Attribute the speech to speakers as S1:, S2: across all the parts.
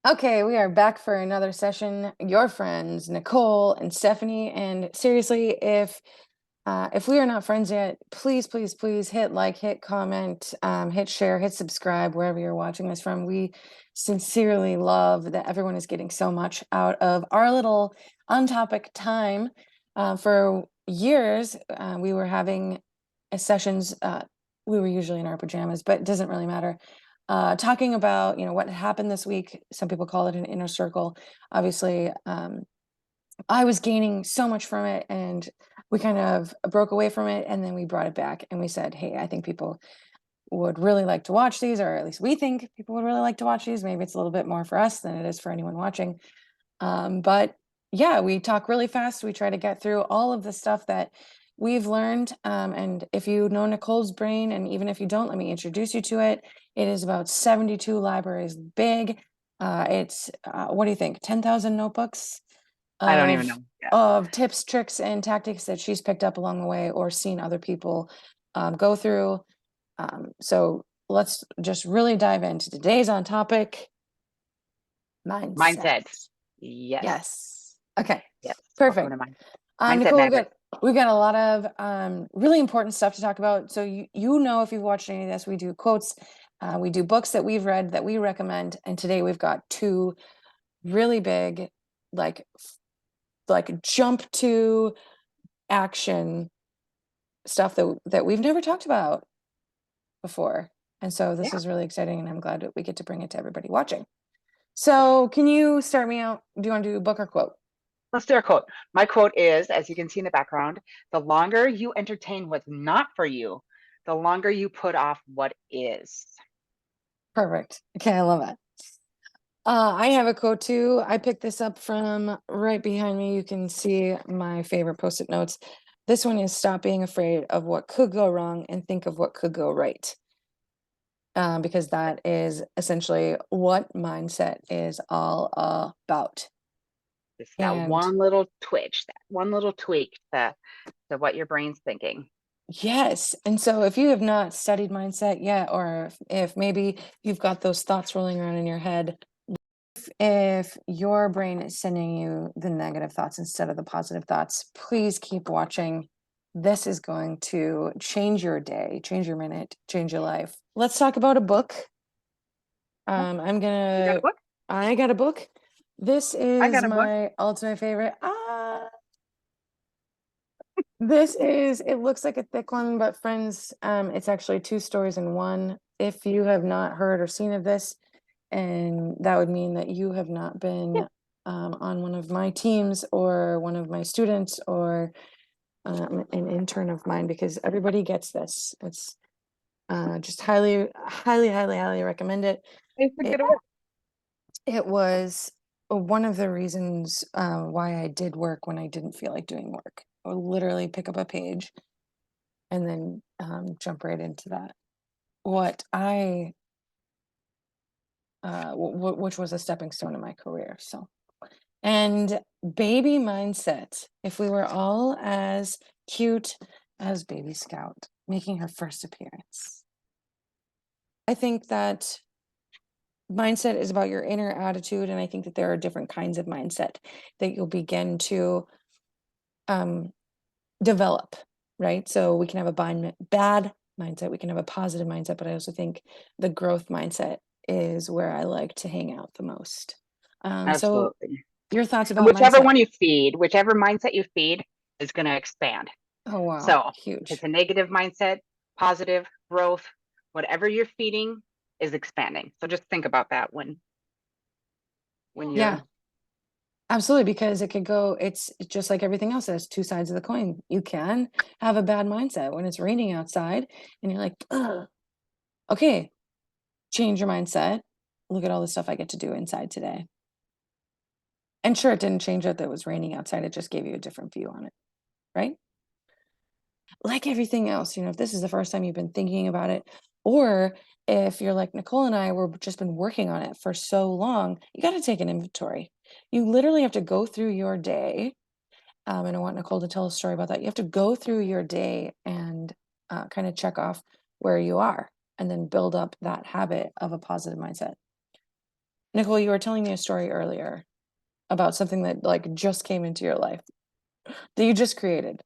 S1: Okay, we are back for another session. Your friends, Nicole and Stephanie. And seriously, if we are not friends yet, please, please, please hit like, hit comment, hit share, hit subscribe wherever you're watching this from. We sincerely love that everyone is getting so much out of our little on-topic time. For years, we were having sessions. We were usually in our pajamas, but it doesn't really matter, talking about what happened this week. Some people call it an inner circle. Obviously, I was gaining so much from it, and we kind of broke away from it, and then we brought it back, and we said, hey, I think people would really like to watch these, or at least we think people would really like to watch these. Maybe it's a little bit more for us than it is for anyone watching, but yeah, we talk really fast. We try to get through all of the stuff that we've learned. And if you know Nicole's brain, and even if you don't, let me introduce you to it. It is about 72 libraries big. It's what do you think? 10,000 notebooks
S2: I don't even
S1: of
S2: know. Yeah.
S1: tips, tricks, and tactics that she's picked up along the way or seen other people go through. So let's just really dive into today's on topic: mindset.
S2: Mindset. Yes.
S1: Yes. Okay.
S2: Yes. Welcome
S1: Perfect.
S2: to Mindset
S1: Nicole,
S2: Madness.
S1: we've got a lot of really important stuff to talk about. So you know, if you've watched any of this, we do quotes, we do books that we've read that we recommend, and today we've got two really big, like jump to action stuff that we've never talked about before, and so this
S2: Yeah.
S1: is really exciting, and I'm glad that we get to bring it to everybody watching. So, can you start me out? Do you want to do book or quote?
S2: Let's do our quote. My quote is, as you can see in the background, the longer you entertain what's not for you, the longer you put off what is.
S1: Perfect. Okay, I love it. I have a quote too. I picked this up from right behind me. You can see my favorite post-it notes. This one is: stop being afraid of what could go wrong and think of what could go right. Because that is essentially what mindset is all about.
S2: Just that
S1: And
S2: one little twitch, that one little tweak to what your brain's thinking.
S1: yes, and so if you have not studied mindset yet, or if maybe you've got those thoughts rolling around in your head, if your brain is sending you the negative thoughts instead of the positive thoughts, please keep watching. This is going to change your day, change your minute, change your life. Let's talk about a book.
S2: Yeah.
S1: I'm
S2: You got a
S1: gonna,
S2: book?
S1: I got a book. This
S2: I
S1: is
S2: got a book.
S1: my ultimate favorite. This is, it looks like a thick one, but friends, it's actually two stories in one. If you have not heard or seen of this, and that would mean that you have not
S2: Yeah.
S1: been on one of my teams or one of my students or an intern of mine, because everybody gets this. It's just highly, highly, highly, highly recommend it.
S2: It's a
S1: It,
S2: good one.
S1: it was one of the reasons why I did work when I didn't feel like doing work. I would literally pick up a page and then jump right into that. What I, which was a stepping stone in my career. So. And baby mindset. If we were all as cute as Baby Scout making her first appearance, I think that mindset is about your inner attitude. And I think that there are different kinds of mindset that you'll begin to um, develop, right? So we can have a bad mindset, we can have a positive mindset, but I also think the growth mindset is where I like to hang out the most. So,
S2: Absolutely.
S1: your thoughts
S2: And
S1: about
S2: whichever
S1: mindset?
S2: one you feed, whichever mindset you feed is going to expand.
S1: Oh, wow.
S2: So if it's
S1: Huge.
S2: a negative mindset, positive growth, whatever you're feeding is expanding. So just think about that when
S1: Yeah,
S2: you're
S1: absolutely. Because it could go, it's just like everything else. There's two sides of the coin. You can have a bad mindset when it's raining outside and you're like, ugh, okay, change your mindset. Look at all the stuff I get to do inside today. And sure, it didn't change it that it was raining outside. It just gave you a different view on it, right? Like everything else, if this is the first time you've been thinking about it, or if you're like Nicole and I, we're just been working on it for so long, you got to take an inventory. You literally have to go through your day. And I want Nicole to tell a story about that. You have to go through your day and kind of check off where you are, and then build up that habit of a positive mindset. Nicole, you were telling me a story earlier about something that like just came into your life that you just created.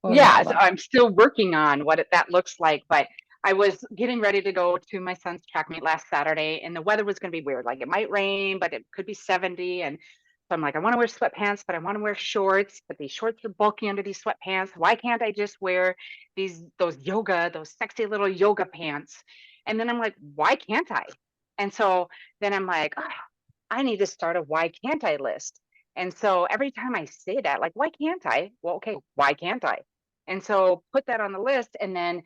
S1: What was that
S2: Yeah, so
S1: about?
S2: I'm still working on that looks like, but I was getting ready to go to my son's track meet last Saturday, and the weather was going to be weird. Like it might rain, but it could be 70. And so I'm like, I want to wear sweatpants, but I want to wear shorts, but these shorts are bulky under these sweatpants. Why can't I just wear those sexy little yoga pants? And then I'm like, why can't I? And so then I'm like, "Ah, I need to start a why can't I list." And so every time I say that, like, why can't I? Well, okay, why can't I? And so put that on the list and then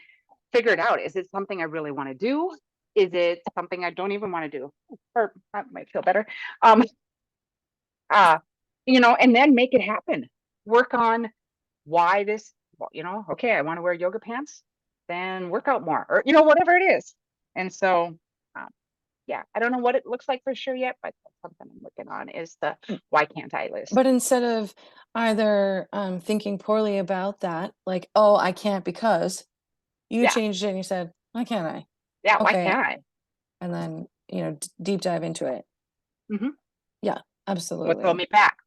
S2: figure it out. Is it something I really want to do? Is it something I don't even want to do? Or that might feel better. Um, uh, and then make it happen. Work on why this, well, okay, I want to wear yoga pants, then work out more, or whatever it is. And so um, yeah, I don't know what it looks like for sure yet, but that's something I'm working on is the why can't I list.
S1: But instead of either thinking poorly about that, like, oh, I can't because you
S2: Yeah.
S1: changed it and you said, why can't I?
S2: Yeah. Why
S1: Okay.
S2: can't I?
S1: And then, deep dive into it.
S2: Hmm.
S1: Yeah,
S2: What's holding
S1: absolutely.
S2: me back?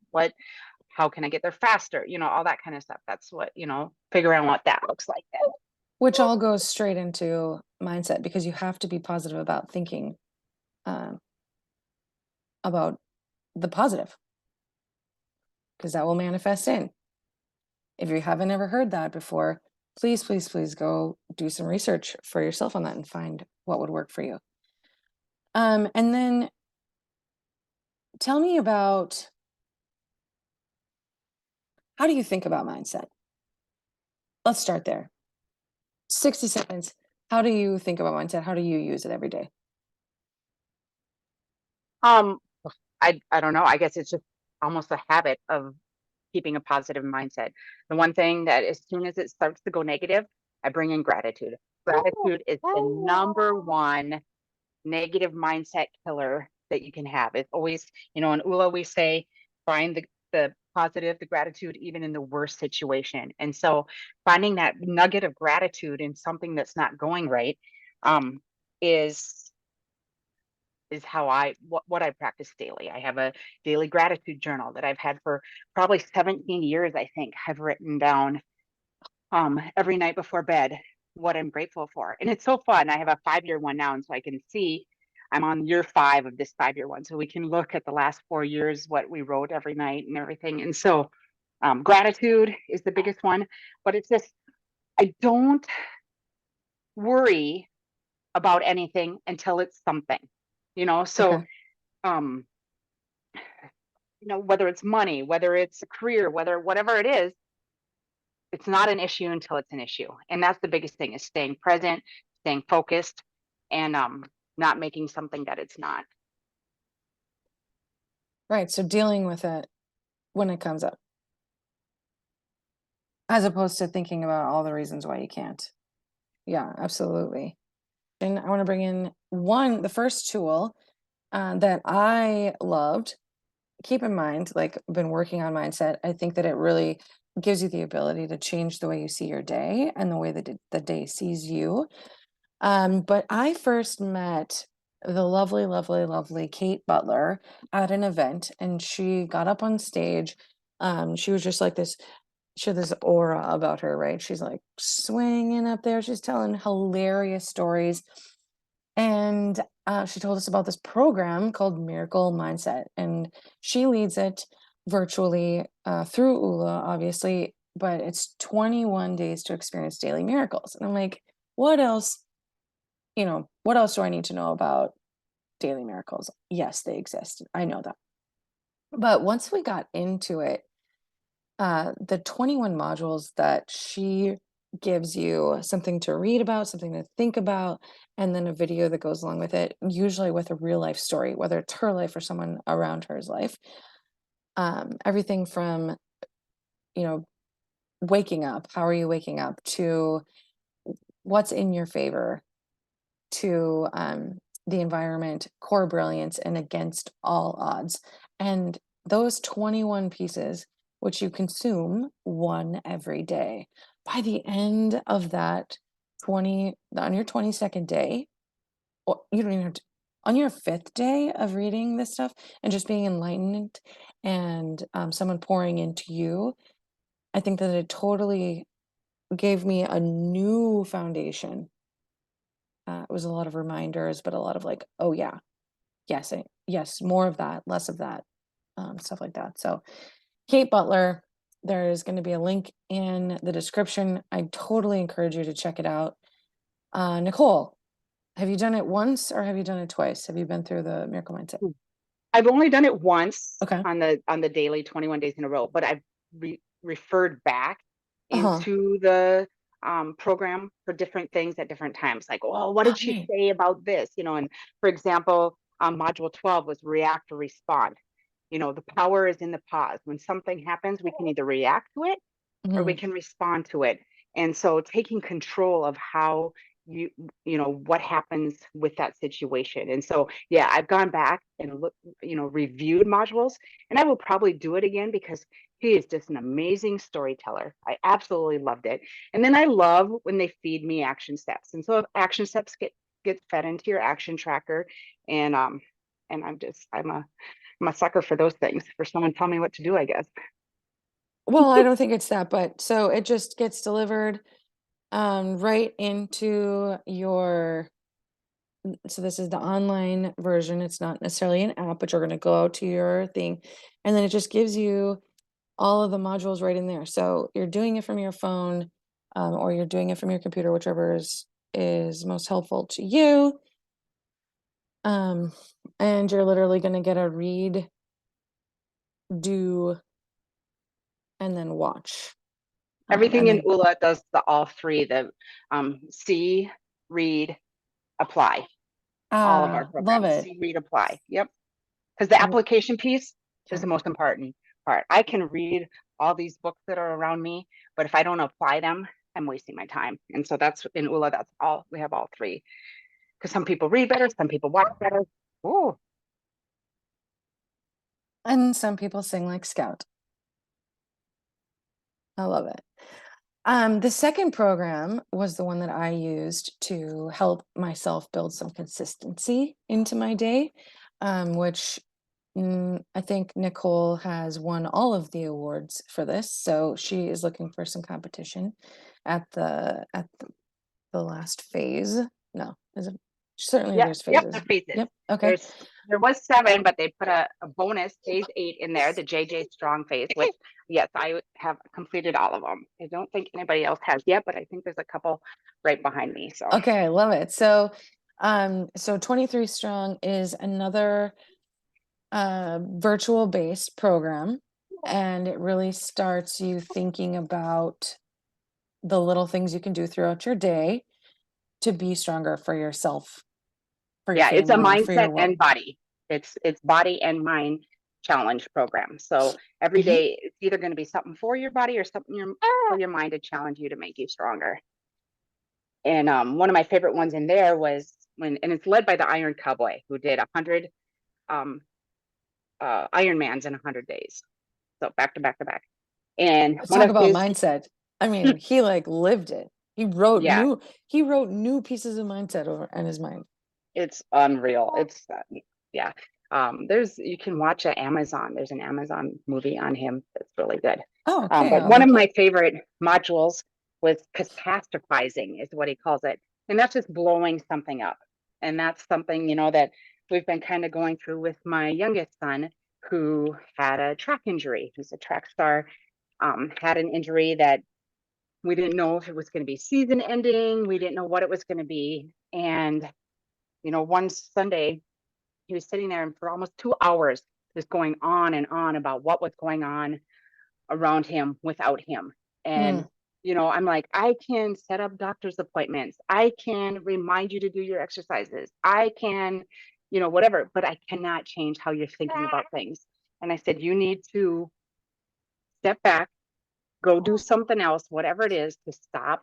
S2: How can I get there faster? All that kind of stuff. That's what, figuring out what that looks like.
S1: Which all goes straight into mindset because you have to be positive about thinking um, about the positive because that will manifest in. If you haven't ever heard that before, please, please, please go do some research for yourself on that and find what would work for you. And then tell me about how do you think about mindset? Let's start there. 60 seconds. How do you think about mindset? How do you use it every day?
S2: Um, I don't know. I guess it's just almost a habit of keeping a positive mindset. The one thing that as soon as it starts to go negative, I bring in gratitude. Gratitude is the number one negative mindset killer that you can have. It's always, in ULA, we say, find the positive, the gratitude, even in the worst situation. And so finding that nugget of gratitude in something that's not going right um, is how what I practice daily. I have a daily gratitude journal that I've had for probably 17 years, I think. I've written down every night before bed what I'm grateful for. And it's so fun. I have a 5-year one now, and so I can see I'm on year 5 of this 5-year one. So we can look at the last 4 years, what we wrote every night and everything. And so gratitude is the biggest one, but it's just, I don't worry about anything until it's something, so,
S1: Okay.
S2: um, whether it's money, whether it's a career, whatever it is, it's not an issue until it's an issue. And that's the biggest thing is staying present, staying focused, and not making something that it's not.
S1: Right. So dealing with it when it comes up, as opposed to thinking about all the reasons why you can't. Yeah, absolutely. And I want to bring in the first tool that I loved. Keep in mind, like, I've been working on mindset. I think that it really gives you the ability to change the way you see your day and the way that the day sees you. But I first met the lovely, lovely, lovely Kate Butler at an event, and she got up on stage. She was just like this. She had this aura about her, right? She's like swinging up there. She's telling hilarious stories. And she told us about this program called Miracle Mindset. And she leads it virtually through ULA, obviously, but it's 21 days to experience daily miracles. And I'm like, what else? What else do I need to know about daily miracles? Yes, they exist. I know that. But once we got into it, the 21 modules that she gives you something to read about, something to think about, and then a video that goes along with it, usually with a real life story, whether it's her life or someone around her's life. Everything from, you know, waking up, how are you waking up, to what's in your favor, to the environment, core brilliance, and against all odds. And those 21 pieces, which you consume one every day, by the end of that on your 22nd day, or you don't even have to, on your fifth day of reading this stuff and just being enlightened and someone pouring into you, I think that it totally gave me a new foundation. It was a lot of reminders, but a lot of like, oh yeah, yes, yes, more of that, less of that, stuff like that. So, Kate Butler, there is going to be a link in the description. I totally encourage you to check it out. Nicole, have you done it once or have you done it twice? Have you been through the Miracle Mindset?
S2: I've only done it once
S1: Okay.
S2: on the daily 21 days in a row, but I've referred back
S1: Uh-huh.
S2: into the program for different things at different times. Like, oh, what did she
S1: Okay.
S2: say about this? And for example, module 12 was react or respond. The power is in the pause. When something happens, we can either react to it or we
S1: Mhm.
S2: can respond to it. And so taking control of how what happens with that situation. And so yeah, I've gone back and reviewed modules, and I will probably do it again because he is just an amazing storyteller. I absolutely loved it. And then I love when they feed me action steps. And so if action steps get fed into your action tracker, and I'm a sucker for those things, for someone telling me what to do, I guess.
S1: Well, I don't think it's that, but so it just gets delivered right into your so this is the online version. It's not necessarily an app, but you're going to go out to your thing and then it just gives you all of the modules right in there. So you're doing it from your phone or you're doing it from your computer, whichever is most helpful to you. Um, and you're literally going to get a read, do, and then watch.
S2: Everything
S1: And
S2: in
S1: then
S2: ULA does the all three, the see, read, apply. All of our
S1: love
S2: programs,
S1: it.
S2: see, read, apply. Yep. Because the
S1: W-
S2: application piece is
S1: Yeah.
S2: the most important part. I can read all these books that are around me, but if I don't apply them, I'm wasting my time. And so that's in ULA, that's all we have, all three. Because some people read better, some people watch better. Ooh,
S1: And some people sing like Scout. I love it. The second program was the one that I used to help myself build some consistency into my day, which I think Nicole has won all of the awards for this. So she is looking for some competition at the last phase. No, is it? Certainly,
S2: yep,
S1: there's
S2: yep,
S1: phases.
S2: the faces.
S1: Yep. Okay.
S2: There was 7, but they put a bonus phase 8 in there, the JJ Strong phase, which yes, I have completed all of them. I don't think anybody else has yet, but I think there's a couple right behind me. So
S1: Okay, I love it. So 23 Strong is another virtual based program, and it really starts you thinking about the little things you can do throughout your day to be stronger for yourself, for your
S2: yeah, it's a
S1: family, for
S2: mindset
S1: your world.
S2: and body. It's body and mind challenge program. So every
S1: Mhm.
S2: day it's either going to be something for your body or something for your mind to challenge you to make you stronger. And one of my favorite ones in there was and it's led by the Iron Cowboy, who did 100 um, Ironmans in 100 days. So back to back to back. And
S1: Let's
S2: one
S1: talk
S2: of
S1: about
S2: his,
S1: mindset. I mean, he like lived it. He wrote
S2: yeah,
S1: new he wrote new pieces of mindset over in his mind.
S2: it's unreal. It's yeah. You can watch at Amazon. There's an Amazon movie on him that's really good.
S1: Oh, okay.
S2: But
S1: I'll
S2: one of
S1: look it.
S2: my favorite modules was catastrophizing, is what he calls it, and that's just blowing something up. And that's something that we've been kind of going through with my youngest son, who had a track injury. He's a track star. Had an injury that we didn't know if it was going to be season ending. We didn't know what it was going to be. And one Sunday, he was sitting there and for almost 2 hours, just going on and on about what was going on around him without him. And,
S1: Mm.
S2: I'm like, I can set up doctor's appointments. I can remind you to do your exercises. I can, whatever, but I cannot change how you're thinking about things. And I said, you need to step back, go do something else, whatever it is, to stop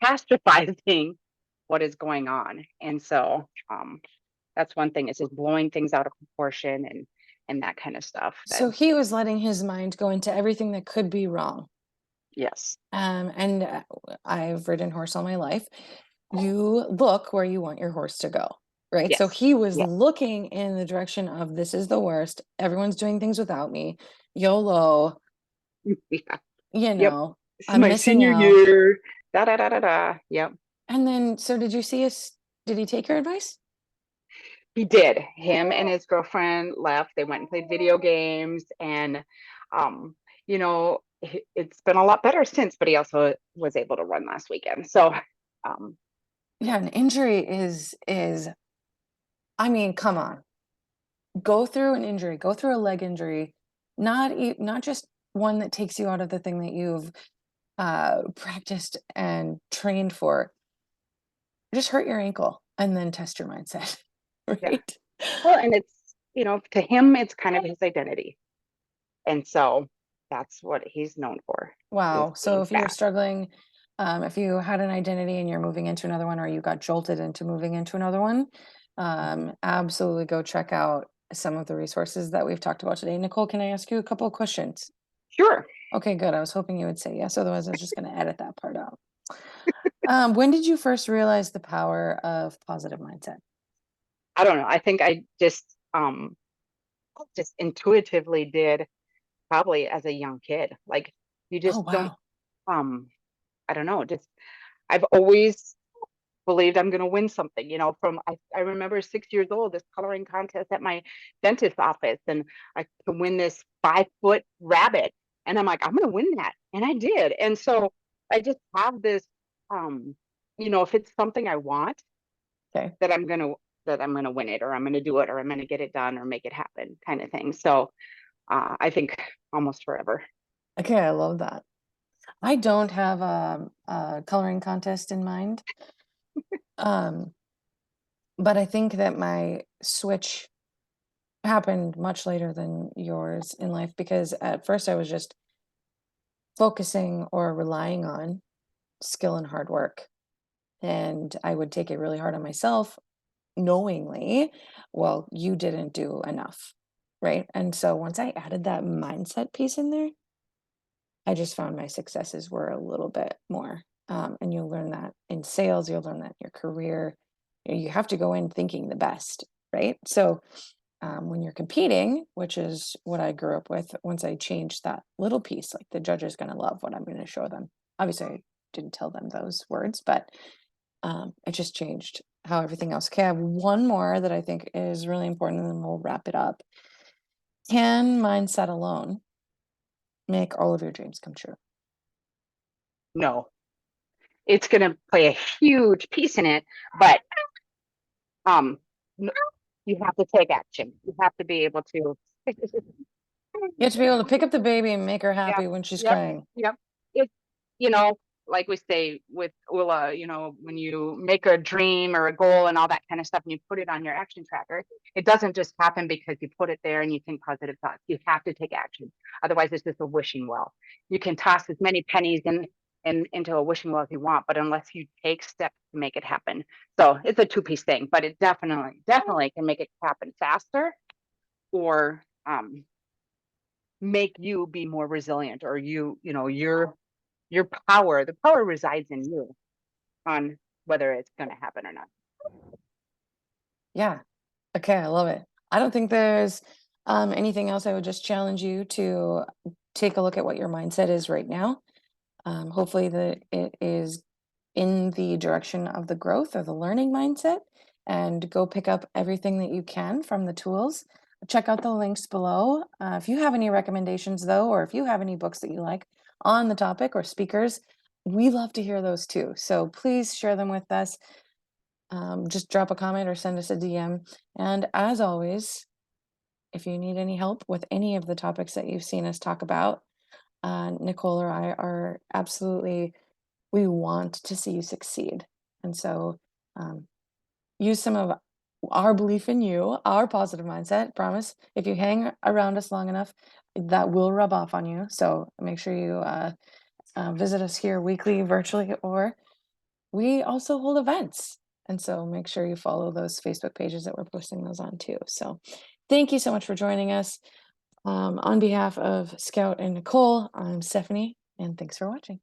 S2: catastrophizing what is going on. And so that's one thing, is just blowing things out of proportion and that kind of stuff. That
S1: So he was letting his mind go into everything that could be wrong.
S2: yes,
S1: And I've ridden horse all my life. You look where you want your horse to go. right? So
S2: Yes.
S1: he was
S2: Yeah.
S1: looking in the direction of this is the worst. Everyone's doing things without me. YOLO,
S2: Yeah.
S1: you
S2: Yep.
S1: know,
S2: This is
S1: I'm
S2: my
S1: missing
S2: senior
S1: out.
S2: year. Da da da da da. Yep.
S1: And then, so did you see us? Did he take your advice?
S2: He did. Him and his girlfriend left. They went and played video games, and um, it's been a lot better since. But he also was able to run last weekend. So, um,
S1: Yeah, an injury I mean, come on. Go through an injury, go through a leg injury, not just one that takes you out of the thing that you've practiced and trained for. Just hurt your ankle and then test your mindset,
S2: yeah.
S1: right?
S2: Well, and it's to him, it's kind of his identity, and so that's what he's known for, is
S1: Wow. So
S2: being
S1: if you're
S2: fast.
S1: struggling, if you had an identity and you're moving into another one, or you got jolted into moving into another one, absolutely go check out some of the resources that we've talked about today. Nicole, can I ask you a couple of questions?
S2: Sure.
S1: Okay, good. I was hoping you would say yes. Otherwise, I was just going to edit that part out. When did you first realize the power of positive mindset?
S2: I don't know. I think I just intuitively did, probably as a young kid. Like, you
S1: Oh,
S2: just don't,
S1: wow.
S2: um I don't know, just I've always believed I'm going to win something, I remember 6 years old, this coloring contest at my dentist's office, and I could win this 5 foot rabbit. And I'm like, I'm going to win that. And I did. And so I just have this, if it's something I want,
S1: Okay.
S2: that I'm going to win it, or I'm going to do it, or I'm going to get it done, or make it happen, kind of thing. So I think almost forever.
S1: Okay, I love that. I don't have a coloring contest in mind. Um, but I think that my switch happened much later than yours in life because at first I was just focusing or relying on skill and hard work. And I would take it really hard on myself, knowingly, well, you didn't do enough. Right. And so once I added that mindset piece in there, I just found my successes were a little bit more. And you'll learn that in sales, you'll learn that in your career. You have to go in thinking the best. Right. So when you're competing, which is what I grew up with, once I changed that little piece, like the judge is going to love what I'm going to show them. Obviously, I didn't tell them those words, but it just changed how everything else. Okay, I have one more that I think is really important, and then we'll wrap it up. Can mindset alone make all of your dreams come true?
S2: No, it's going to play a huge piece in it, but um, n- you have to take action. You have to be able to.
S1: You have to be able to pick up the baby and make her
S2: Yep,
S1: happy when she's
S2: yep,
S1: crying.
S2: yep. It, you know, like we say with ULA, when you make a dream or a goal and all that kind of stuff, and you put it on your action tracker, it doesn't just happen because you put it there and you think positive thoughts. You have to take action. Otherwise, it's just a wishing well. You can toss as many pennies into a wishing well as you want, but unless you take steps to make it happen. So it's a two-piece thing, but it definitely can make it happen faster, or make you be more resilient, or your power, the power resides in you, on whether it's going to happen or not.
S1: Yeah. Okay, I love it. I don't think there's anything else. I would just challenge you to take a look at what your mindset is right now. Hopefully, that it is in the direction of the growth or the learning mindset, and go pick up everything that you can from the tools. Check out the links below. If you have any recommendations, though, or if you have any books that you like on the topic or speakers, we love to hear those too. So please share them with us. Just drop a comment or send us a DM. And as always, if you need any help with any of the topics that you've seen us talk about, Nicole or I are absolutely, we want to see you succeed. And so um, use some of our belief in you, our positive mindset. Promise, if you hang around us long enough, that will rub off on you. So make sure you visit us here weekly, virtually, or we also hold events. And so make sure you follow those Facebook pages that we're posting those on too. So thank you so much for joining us. On behalf of Scout and Nicole, I'm Stephanie, and thanks for watching.